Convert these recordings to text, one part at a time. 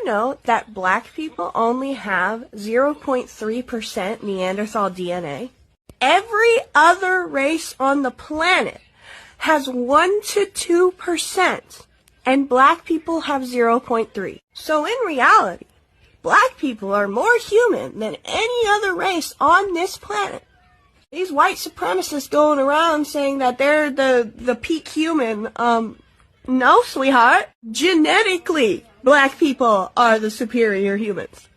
you know that black people only have 0.3% Neanderthal DNA? Every other race on the planet has 1 to 2%, and black people have 0.3. So in reality, black people are more human than any other race on this planet. These white supremacists going around saying that they're the peak human, no, sweetheart. Genetically, black people are the superior humans.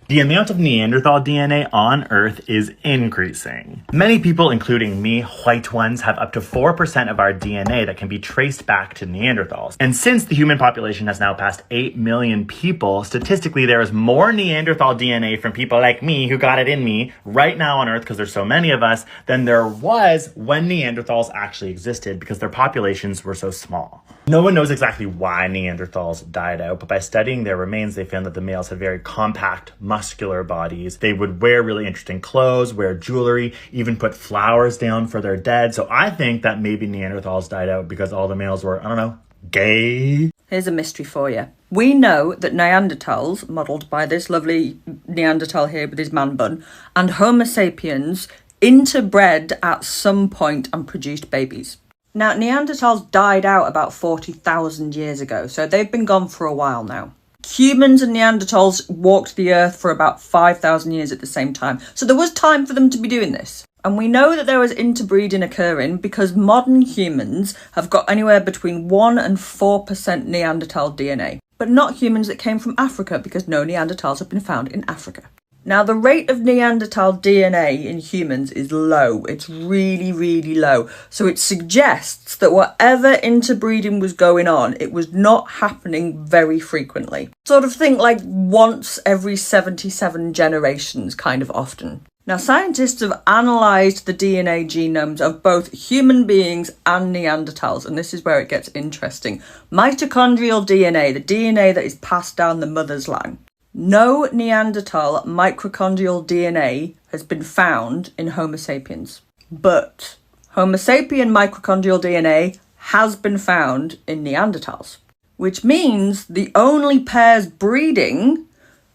The amount of Neanderthal DNA on Earth is increasing. Many people, including me, white ones, have up to 4% of our DNA that can be traced back to Neanderthals. And since the human population has now passed 8 million people, statistically there is more Neanderthal DNA from people like me who got it in me right now on Earth because there's so many of us than there was when Neanderthals actually existed because their populations were so small. No one knows exactly why Neanderthals died out, but by studying their remains, they found that the males had very compact, muscular bodies. They would wear really interesting clothes, wear jewelry, even put flowers down for their dead. So I think that maybe Neanderthals died out because all the males were, I don't know, gay. Here's a mystery for you. We know that Neanderthals, modelled by this lovely Neanderthal here with his man bun, and Homo sapiens interbred at some point and produced babies. Now, Neanderthals died out about 40,000 years ago, so they've been gone for a while now. Humans and Neanderthals walked the earth for about 5,000 years at the same time, so there was time for them to be doing this. And we know that there was interbreeding occurring because modern humans have got anywhere between 1 and 4% Neanderthal DNA, but not humans that came from Africa because no Neanderthals have been found in Africa. Now, the rate of Neanderthal DNA in humans is low. It's really, really low. So it suggests that whatever interbreeding was going on, it was not happening very frequently. Sort of think like once every 77 generations kind of often. Now, scientists have analysed the DNA genomes of both human beings and Neanderthals, and this is where it gets interesting. Mitochondrial DNA, the DNA that is passed down the mother's line. No Neanderthal mitochondrial DNA has been found in Homo sapiens, but Homo sapien mitochondrial DNA has been found in Neanderthals, which means the only pairs breeding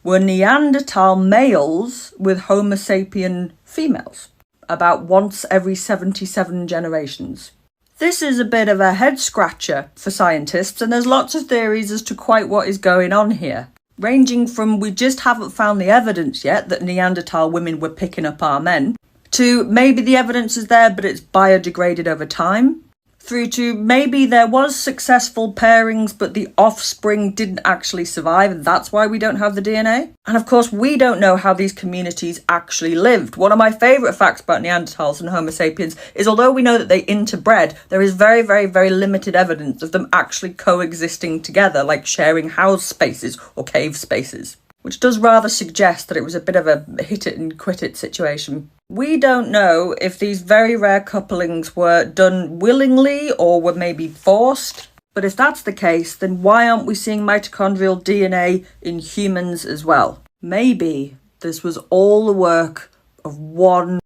were Neanderthal males with Homo sapien females, about once every 77 generations. This is a bit of a head scratcher for scientists, and there's lots of theories as to quite what is going on here. Ranging from we just haven't found the evidence yet that Neanderthal women were picking up our men, to maybe the evidence is there but it's biodegraded over time, through to maybe there was successful pairings but the offspring didn't actually survive and that's why we don't have the DNA. And of course we don't know how these communities actually lived. One of my favourite facts about Neanderthals and Homo sapiens is although we know that they interbred, there is very, very, very limited evidence of them actually coexisting together, like sharing house spaces or cave spaces, which does rather suggest that it was a bit of a hit it and quit it situation. We don't know if these very rare couplings were done willingly or were maybe forced, but if that's the case, then why aren't we seeing mitochondrial DNA in humans as well? Maybe this was all the work of one.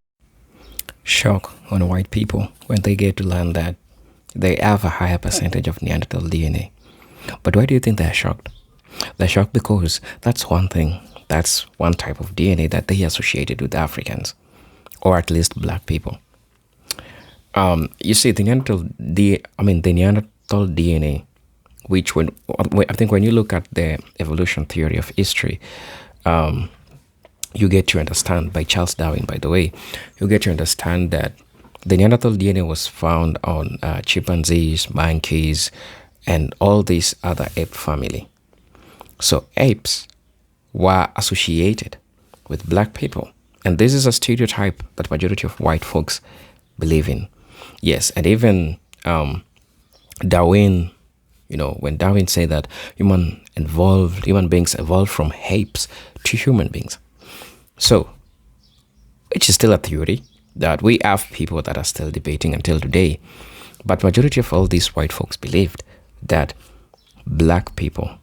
Shock on white people when they get to learn that they have a higher percentage of Neanderthal DNA. But why do you think they're shocked? They're shocked because that's one thing, that's one type of DNA that they associated with Africans, or at least black people. You see, the Neanderthal DNA, which I think when you look at the evolution theory of history, you get to understand, by Charles Darwin, by the way, you get to understand that the Neanderthal DNA was found on chimpanzees, monkeys, and all these other ape family. So apes were associated with black people. And this is a stereotype that majority of white folks believe in. Yes, and even Darwin, when Darwin said that human beings evolved from apes to human beings. So, which is still a theory that we have people that are still debating until today. But majority of all these white folks believed that black people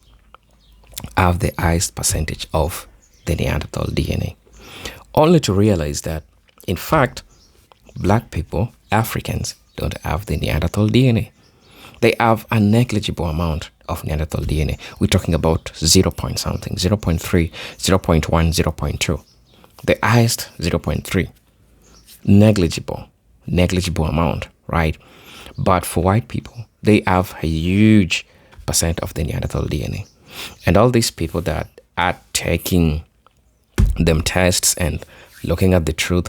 have the highest percentage of the Neanderthal DNA. Only to realize that, in fact, black people, Africans, don't have the Neanderthal DNA. they have a negligible amount of Neanderthal DNA. We're talking about 0 point something, 0.3, 0.1, 0.2. The highest 0.3. Negligible amount, right? But for white people, they have a huge percent of the Neanderthal DNA. And all these people that are taking them tests and looking at the truth,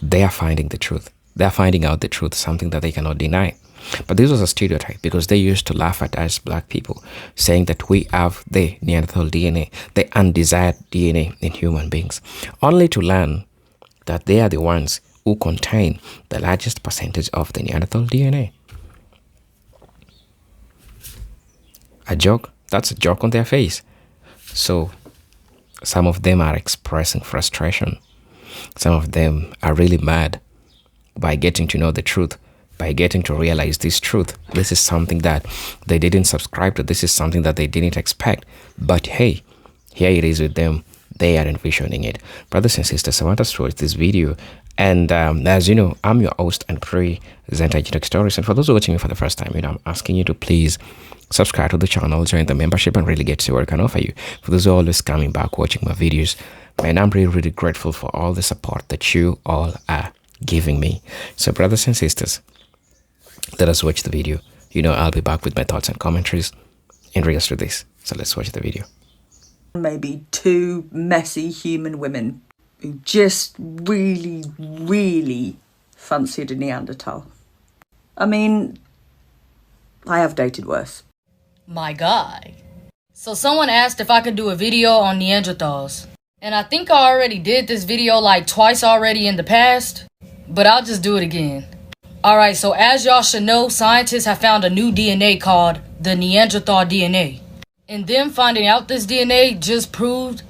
they are finding the truth. They are finding out the truth, something that they cannot deny. But this was a stereotype because they used to laugh at us black people, saying that we have the Neanderthal DNA, the undesired DNA in human beings, only to learn that they are the ones who contain the largest percentage of the Neanderthal DNA. A joke? That's a joke on their face. So some of them are expressing frustration. Some of them are really mad by getting to know the truth, by getting to realize this truth. This is something that they didn't subscribe to. This is something that they didn't expect. But hey, here it is with them. They are envisioning it. Brothers and sisters, I want us to watch this video. And as you know, I'm your host and presenter, Genetic Stories. And for those who are watching me for the first time, I'm asking you to please subscribe to the channel, join the membership, and really get to see what I can offer you. For those who are always coming back, watching my videos, man, I'm really grateful for all the support that you all are giving me. So brothers and sisters, let us watch the video. I'll be back with my thoughts and commentaries in regards to this. So let's watch the video. Maybe two messy human women who just really fancied a Neanderthal. I mean, I have dated worse. My God. So someone asked if I could do a video on Neanderthals. And I think I already did this video like twice already in the past, but I'll just do it again. Alright, so as y'all should know, scientists have found a new DNA called the Neanderthal DNA. And them finding out this DNA just proved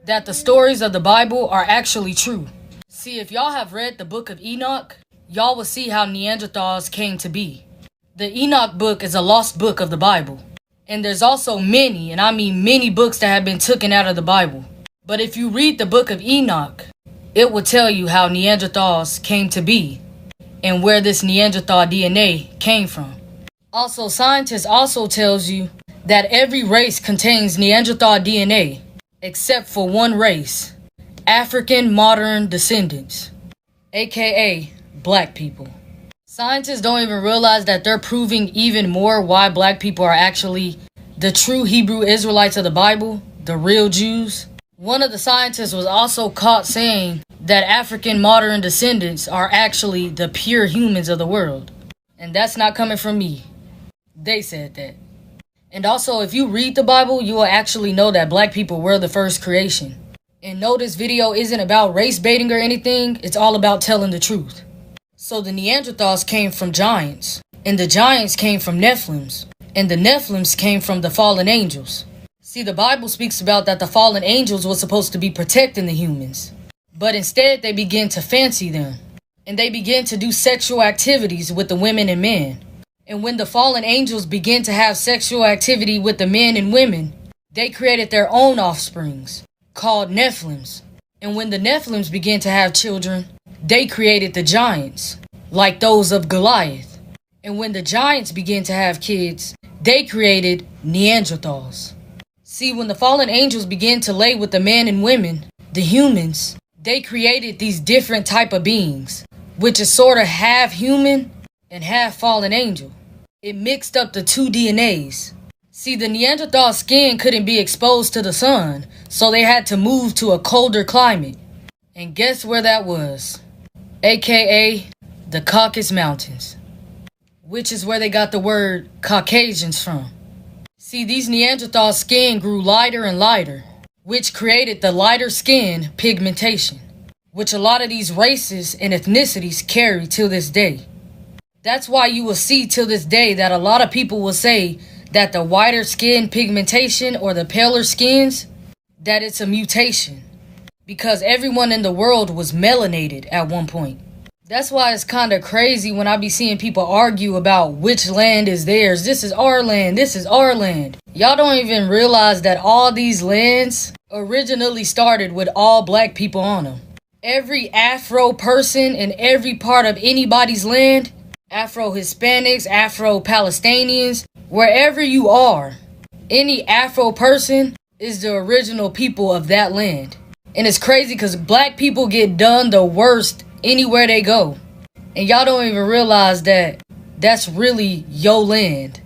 that the stories of the Bible are actually true. See, if y'all have read the book of Enoch, y'all will see how Neanderthals came to be. The Enoch book is a lost book of the Bible. And there's also many, and I mean many books that have been taken out of the Bible. But if you read the book of Enoch, it will tell you how Neanderthals came to be and where this Neanderthal DNA came from. Also, scientists also tells you that every race contains Neanderthal DNA, except for one race, African modern descendants, aka black people. Scientists don't even realize that they're proving even more why black people are actually the true Hebrew Israelites of the Bible, the real Jews. One of the scientists was also caught saying that African modern descendants are actually the pure humans of the world. And that's not coming from me. They said that. And also, if you read the Bible, you will actually know that black people were the first creation. And no, this video isn't about race baiting or anything. It's all about telling the truth. So the Neanderthals came from giants. And the giants came from Nephilims. And the Nephilims came from the fallen angels. See, the Bible speaks about that the fallen angels were supposed to be protecting the humans. But instead, they began to fancy them. And they began to do sexual activities with the women and men. And when the fallen angels began to have sexual activity with the men and women, they created their own offsprings, called Nephilims. And when the Nephilims began to have children, they created the giants, like those of Goliath. And when the giants began to have kids, they created Neanderthals. See, when the fallen angels began to lay with the men and women, the humans, they created these different type of beings, which is sort of half human and half fallen angel. It mixed up the two DNAs. See, the Neanderthal skin couldn't be exposed to the sun, so they had to move to a colder climate. And guess where that was? AKA the Caucasus Mountains, which is where they got the word Caucasians from. See, these Neanderthal skin grew lighter and lighter, which created the lighter skin pigmentation, which a lot of these races and ethnicities carry till this day. That's why you will see till this day that a lot of people will say that the whiter skin pigmentation or the paler skins, that it's a mutation. Because everyone in the world was melanated at one point. That's why it's kind of crazy when I be seeing people argue about which land is theirs. This is our land. This is our land. Y'all don't even realize that all these lands originally started with all black people on them. Every Afro person in every part of anybody's land Afro-Hispanics, Afro-Palestinians, wherever you are, any Afro person is the original people of that land. And it's crazy because black people get done the worst anywhere they go. And y'all don't even realize that that's really your land.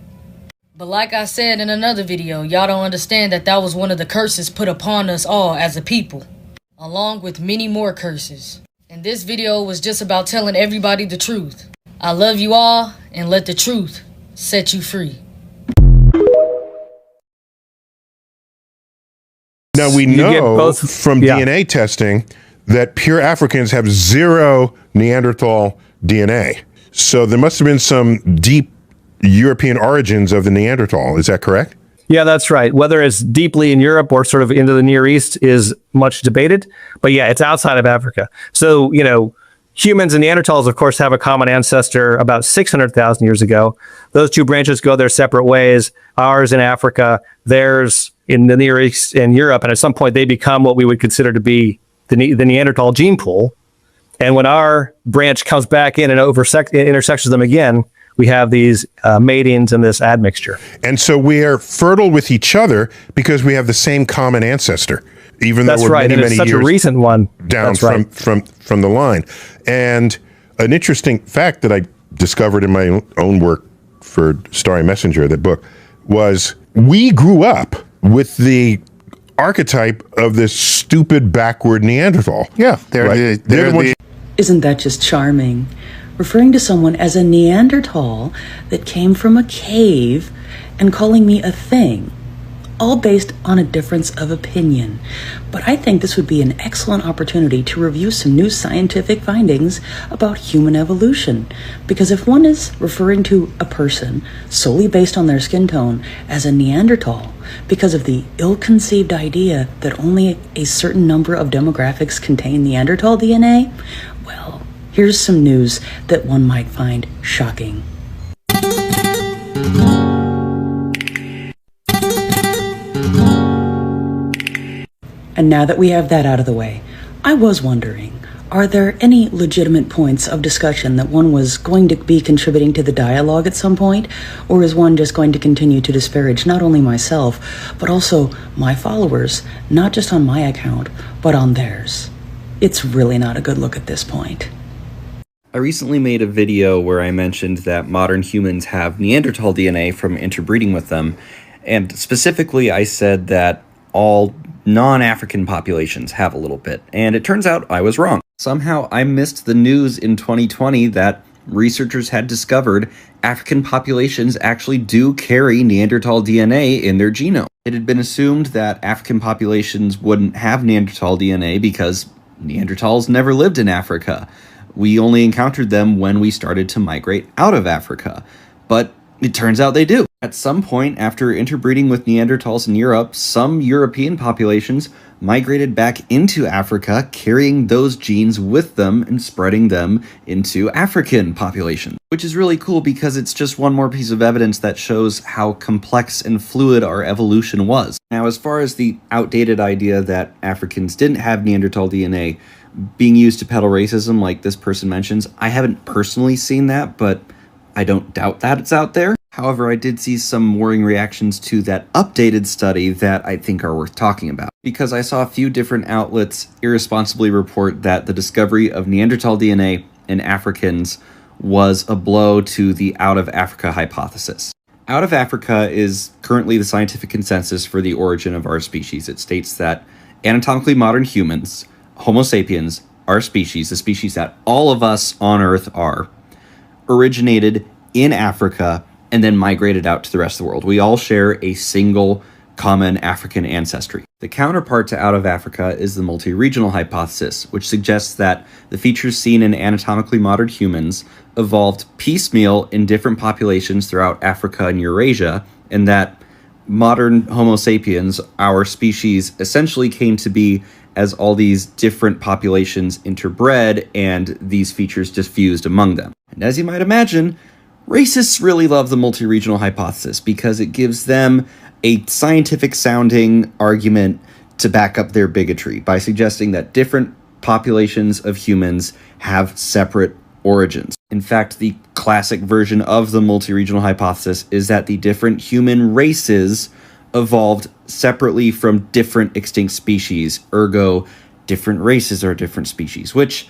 But like I said in another video, y'all don't understand that that was one of the curses put upon us all as a people, along with many more curses. And this video was just about telling everybody the truth. I love you all, and let the truth set you free. Now we know from DNA testing that pure Africans have zero Neanderthal DNA. So there must have been some deep European origins of the Neanderthal. Is that correct? Yeah, that's right. Whether it's deeply in Europe or sort of into the Near East is much debated. But yeah, it's outside of Africa. So, you know, humans and Neanderthals, of course, have a common ancestor about 600,000 years ago. Those two branches go their separate ways. Ours in Africa, theirs in the Near East and Europe. And at some point, they become what we would consider to be the Neanderthal gene pool. And when our branch comes back in and intersects them again, we have these matings and this admixture. And so we are fertile with each other because we have the same common ancestor, even though we're many such years a recent one down from the line. And an interesting fact that I discovered in my own work for Starry Messenger, the book, was we grew up with the archetype of this stupid backward Neanderthal. Yeah, they're the ones. Isn't that just charming? Referring to someone as a Neanderthal that came from a cave and calling me a thing, all based on a difference of opinion. But I think this would be an excellent opportunity to review some new scientific findings about human evolution. Because if one is referring to a person solely based on their skin tone as a Neanderthal, because of the ill-conceived idea that only a certain number of demographics contain Neanderthal DNA, well, here's some news that one might find shocking. And now that we have that out of the way, I was wondering, are there any legitimate points of discussion that one was going to be contributing to the dialogue at some point? Or is one just going to continue to disparage not only myself, but also my followers, not just on my account, but on theirs? It's really not a good look at this point. I recently made a video where I mentioned that modern humans have Neanderthal DNA from interbreeding with them, and specifically I said that all non-African populations have a little bit, and it turns out I was wrong. Somehow I missed the news in 2020 that researchers had discovered African populations actually do carry Neanderthal DNA in their genome. It had been assumed that African populations wouldn't have Neanderthal DNA because Neanderthals never lived in Africa. We only encountered them when we started to migrate out of Africa. But it turns out they do. At some point after interbreeding with Neanderthals in Europe, some European populations migrated back into Africa, carrying those genes with them and spreading them into African populations. Which is really cool because it's just one more piece of evidence that shows how complex and fluid our evolution was. Now, as far as the outdated idea that Africans didn't have Neanderthal DNA being used to peddle racism like this person mentions, I haven't personally seen that, but I don't doubt that it's out there. However, I did see some worrying reactions to that updated study that I think are worth talking about, because I saw a few different outlets irresponsibly report that the discovery of Neanderthal DNA in Africans was a blow to the out of Africa hypothesis. Out of Africa is currently the scientific consensus for the origin of our species. It states that anatomically modern humans, Homo sapiens, our species, the species that all of us on Earth are, originated in Africa and then migrated out to the rest of the world. We all share a single common African ancestry. The counterpart to out of Africa is the multi-regional hypothesis, which suggests that the features seen in anatomically modern humans evolved piecemeal in different populations throughout Africa and Eurasia, and that modern Homo sapiens, our species, essentially came to be as all these different populations interbred and these features diffused among them. And as you might imagine, racists really love the multi-regional hypothesis because it gives them a scientific-sounding argument to back up their bigotry by suggesting that different populations of humans have separate origins. In fact, the classic version of the multi-regional hypothesis is that the different human races evolved separately from different extinct species, ergo, different races are different species, which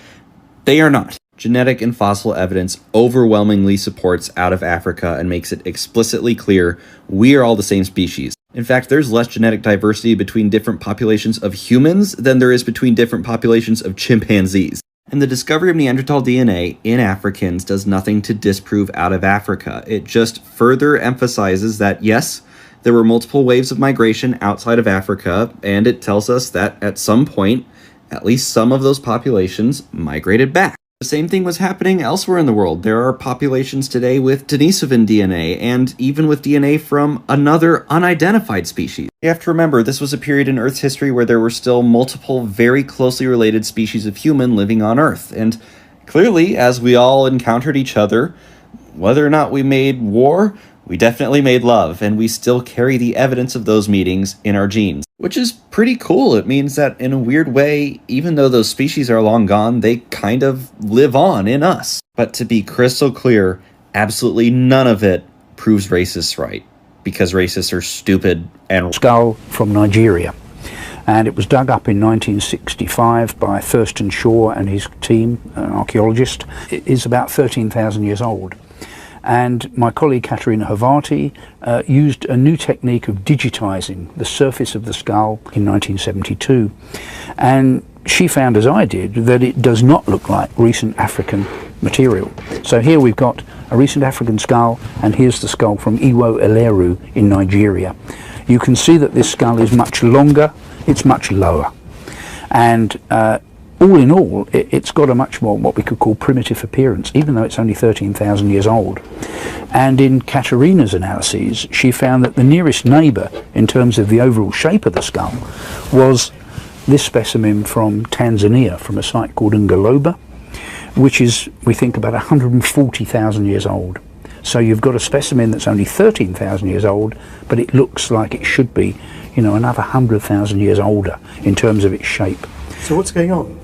they are not. Genetic and fossil evidence overwhelmingly supports out of Africa and makes it explicitly clear we are all the same species. In fact, there's less genetic diversity between different populations of humans than there is between different populations of chimpanzees. And the discovery of Neanderthal DNA in Africans does nothing to disprove out of Africa. It just further emphasizes that, yes, there were multiple waves of migration outside of Africa, and it tells us that at some point, at least some of those populations migrated back. The same thing was happening elsewhere in the world. There are populations today with Denisovan DNA, and even with DNA from another unidentified species. You have to remember, this was a period in Earth's history where there were still multiple very closely related species of human living on Earth. And clearly, as we all encountered each other, whether or not we made war, we definitely made love, and we still carry the evidence of those meetings in our genes. Which is pretty cool. It means that in a weird way, even though those species are long gone, they kind of live on in us. But to be crystal clear, absolutely none of it proves racists right, because racists are stupid and... Skull from Nigeria. And it was dug up in 1965 by Thurston Shaw and his team, an archaeologist. It is about 13,000 years old. And my colleague Katerina Havati used a new technique of digitizing the surface of the skull in 1972. And she found, as I did, that it does not look like recent African material. So here we've got a recent African skull, and here's the skull from Iwo Eleru in Nigeria. You can see that this skull is much longer, it's much lower. And all in all, it's got a much more what we could call primitive appearance, even though it's only 13,000 years old. And in Katerina's analyses, she found that the nearest neighbour, in terms of the overall shape of the skull, was this specimen from Tanzania, from a site called Ngaloba, which is, we think, about 140,000 years old. So you've got a specimen that's only 13,000 years old, but it looks like it should be, you know, another 100,000 years older in terms of its shape. So what's going on?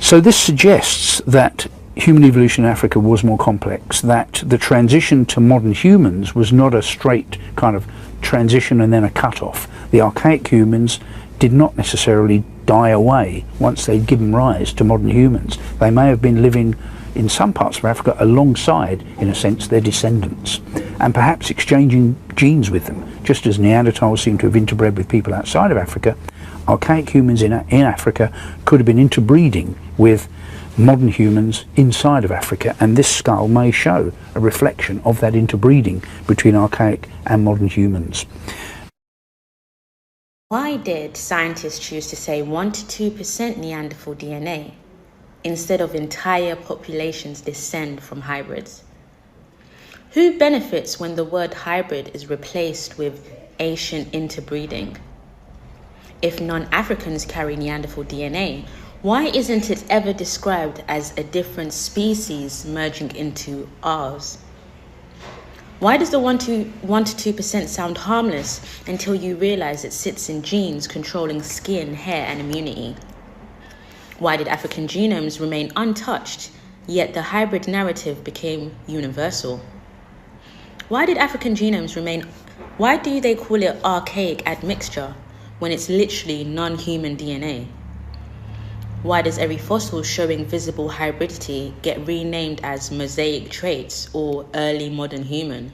So this suggests that human evolution in Africa was more complex, that the transition to modern humans was not a straight kind of transition and then a cut-off. The archaic humans did not necessarily die away once they'd given rise to modern humans. They may have been living in some parts of Africa alongside, in a sense, their descendants, and perhaps exchanging genes with them. Just as Neanderthals seem to have interbred with people outside of Africa, archaic humans in Africa could have been interbreeding with modern humans inside of Africa, and this skull may show a reflection of that interbreeding between archaic and modern humans. Why did scientists choose to say 1 to 2% Neanderthal DNA instead of entire populations descend from hybrids? Who benefits when the word hybrid is replaced with Asian interbreeding? If non-Africans carry Neanderthal DNA, why isn't it ever described as a different species merging into ours? Why does the 1 to 2% sound harmless until you realize it sits in genes controlling skin, hair, and immunity? Why did African genomes remain untouched, yet the hybrid narrative became universal? Why do they call it archaic admixture when it's literally non-human DNA? Why does every fossil showing visible hybridity get renamed as mosaic traits or early modern human?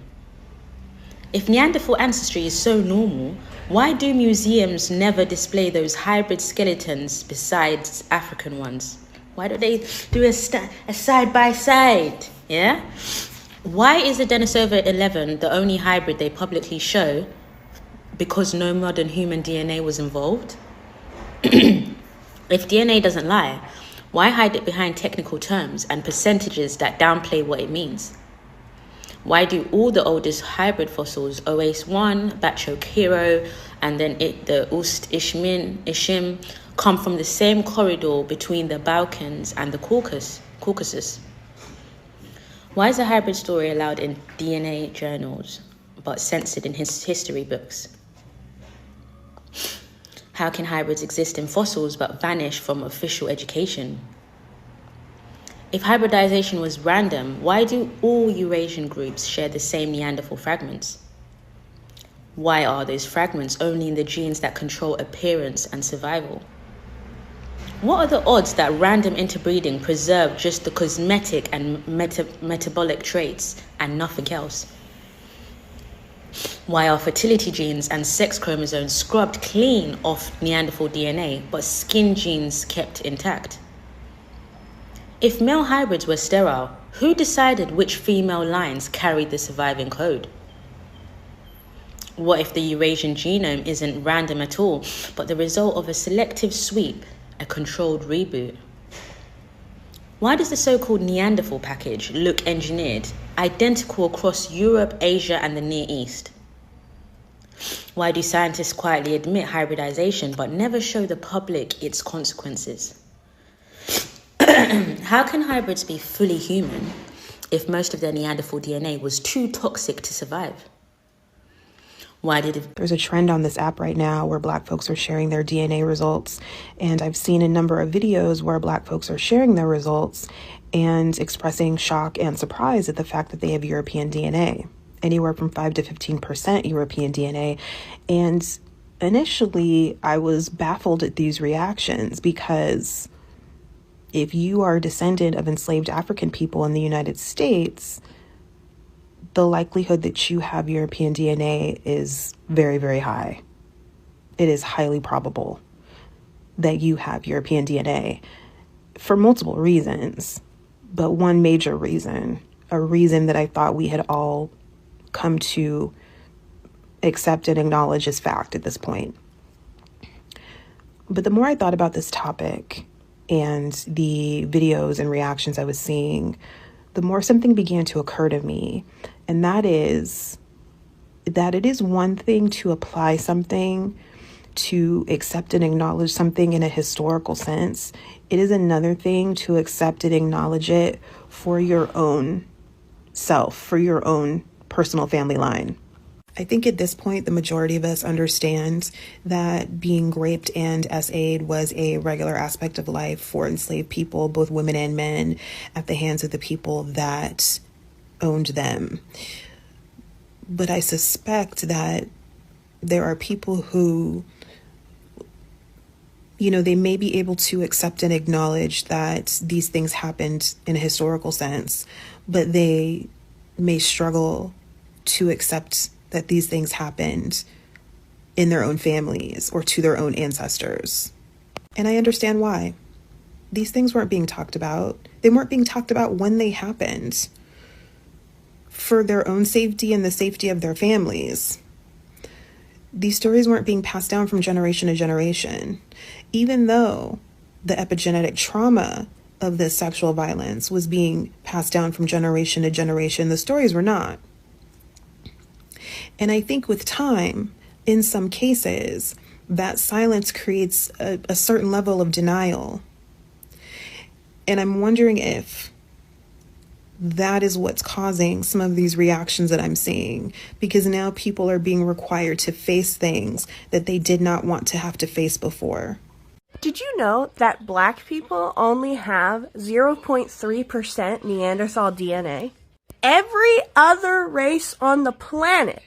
If Neanderthal ancestry is so normal, why do museums never display those hybrid skeletons besides African ones? Why don't they do a side-by-side, yeah? Why is the Denisova 11 the only hybrid they publicly show? Because no modern human DNA was involved? If DNA doesn't lie, why hide it behind technical terms and percentages that downplay what it means? Why do all the oldest hybrid fossils, OAS1, Bachochiro, and then the Ust-Ishim, come from the same corridor between the Balkans and the Caucasus? Why is a hybrid story allowed in DNA journals but censored in history books? How can hybrids exist in fossils but vanish from official education? If hybridization was random, why do all Eurasian groups share the same Neanderthal fragments? Why are those fragments only in the genes that control appearance and survival? What are the odds that random interbreeding preserved just the cosmetic and metabolic traits and nothing else? Why are fertility genes and sex chromosomes scrubbed clean off Neanderthal DNA, but skin genes kept intact? If male hybrids were sterile, who decided which female lines carried the surviving code? What if the Eurasian genome isn't random at all, but the result of a selective sweep, a controlled reboot? Why does the so-called Neanderthal package look engineered, identical across Europe, Asia, and the Near East? Why do scientists quietly admit hybridization but never show the public its consequences? How can hybrids be fully human if most of their Neanderthal DNA was too toxic to survive? There's a trend on this app right now where Black folks are sharing their DNA results, and I've seen a number of videos where Black folks are sharing their results and expressing shock and surprise at the fact that they have European DNA, anywhere from 5 to 15% European DNA. And initially, I was baffled at these reactions because if you are a descendant of enslaved African people in the United States, the likelihood that you have European DNA is very, very high. It is highly probable that you have European DNA for multiple reasons, but one major reason, a reason that I thought we had all come to accept and acknowledge as fact at this point. But the more I thought about this topic and the videos and reactions I was seeing, the more something began to occur to me. And that is that it is one thing to apply something, to accept and acknowledge something in a historical sense. It is another thing to accept and acknowledge it for your own self, for your own personal family line. I think at this point, the majority of us understand that being raped and SA'd was a regular aspect of life for enslaved people, both women and men, at the hands of the people that owned them. But I suspect that there are people who, they may be able to accept and acknowledge that these things happened in a historical sense, but they may struggle to accept that these things happened in their own families or to their own ancestors. And I understand why. These things weren't being talked about. They weren't being talked about when they happened for their own safety and the safety of their families. These stories weren't being passed down from generation to generation. Even though the epigenetic trauma of this sexual violence was being passed down from generation to generation, the stories were not. And I think with time, in some cases, that silence creates a certain level of denial. And I'm wondering if that is what's causing some of these reactions that I'm seeing, because now people are being required to face things that they did not want to have to face before. Did you know that Black people only have 0.3% Neanderthal DNA? Every other race on the planet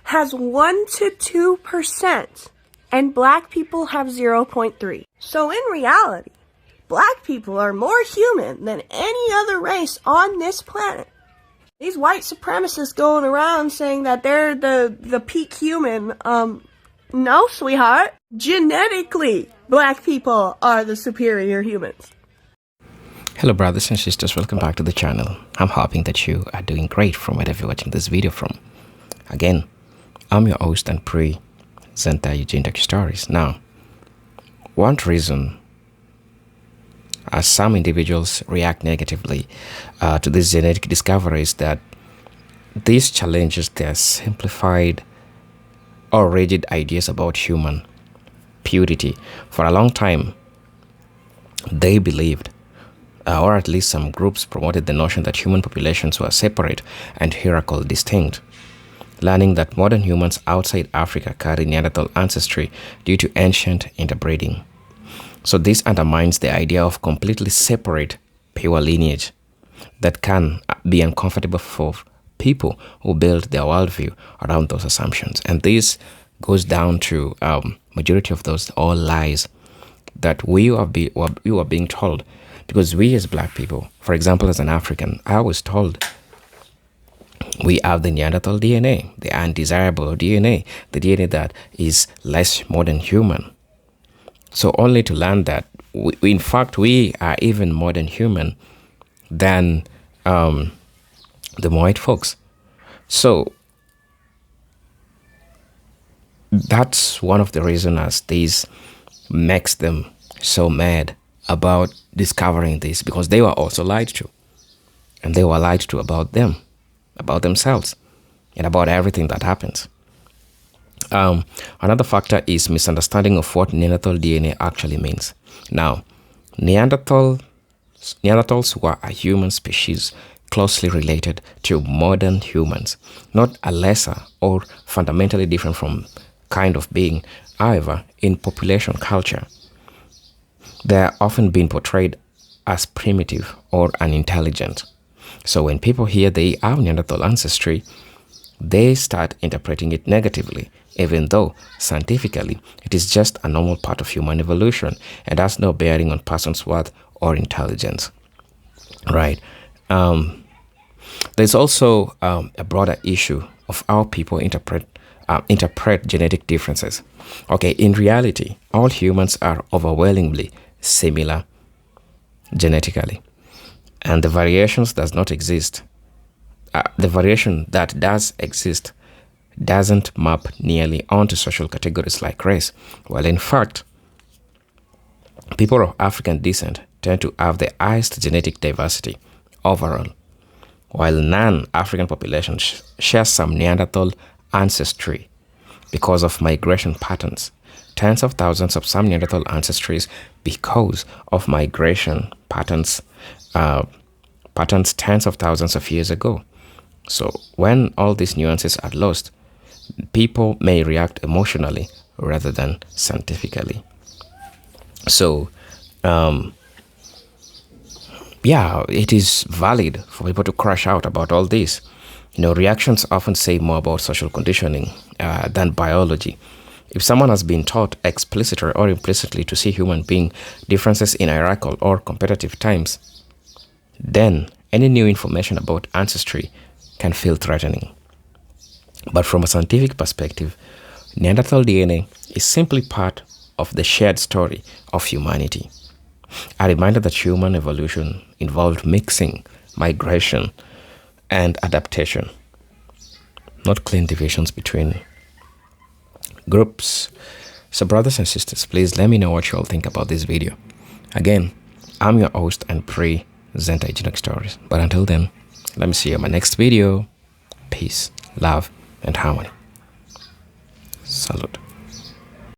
has 1 to 2%, and Black people have 0.3. So in reality, Black people are more human than any other race on this planet. These white supremacists going around saying that they're the peak human, no, sweetheart. Genetically, Black people are the superior humans. Hello brothers and sisters, welcome back to the channel. I'm hoping that you are doing great from wherever you're watching this video from. Again, I'm your host and presenter Eugene Docu Stories. Now, one reason as some individuals react negatively to this genetic discovery is that these challenges their simplified or rigid ideas about human purity. For a long time, they believed, or at least some groups promoted the notion that human populations were separate and hierarchical distinct, learning that modern humans outside Africa carry Neanderthal ancestry due to ancient interbreeding. So this undermines the idea of completely separate pure lineage that can be uncomfortable for people who build their worldview around those assumptions. And this goes down to majority of those all lies that we are being told. Because we as black people, for example, as an African, I was told we have the Neanderthal DNA, the undesirable DNA, the DNA that is less modern human. So only to learn that, in fact, we are even more than human than the white folks. So that's one of the reasons as this makes them so mad about discovering this, because they were also lied to. And they were lied to about them, about themselves, and about everything that happens. Another factor is misunderstanding of what Neanderthal DNA actually means. Now, Neanderthals were a human species closely related to modern humans, not a lesser or fundamentally different from kind of being. However, in population culture, they are often being portrayed as primitive or unintelligent. So when people hear they have Neanderthal ancestry, they start interpreting it negatively, even though scientifically it is just a normal part of human evolution and has no bearing on person's worth or intelligence. Right. There's also a broader issue of how people interpret genetic differences. Okay, in reality, all humans are overwhelmingly similar genetically, and the variations does not exist. The variation that does exist doesn't map nearly onto social categories like race, while in fact, people of African descent tend to have the highest genetic diversity overall, while non-African populations share some Neanderthal ancestry because of migration patterns. Tens of thousands of some Neanderthal ancestries because of migration patterns tens of thousands of years ago. So when all these nuances are lost, people may react emotionally rather than scientifically. So, yeah, it is valid for people to crash out about all this. Reactions often say more about social conditioning than biology. If someone has been taught explicitly or implicitly to see human being differences in hierarchical or competitive times, then any new information about ancestry can feel threatening. But from a scientific perspective, Neanderthal DNA is simply part of the shared story of humanity. A reminder that human evolution involved mixing, migration, and adaptation, not clean divisions between groups. So brothers and sisters, please let me know what you all think about this video. Again, I'm your host and presenter Genetic Stories. But until then, let me see you in my next video. Peace, love, and harmony. Salute.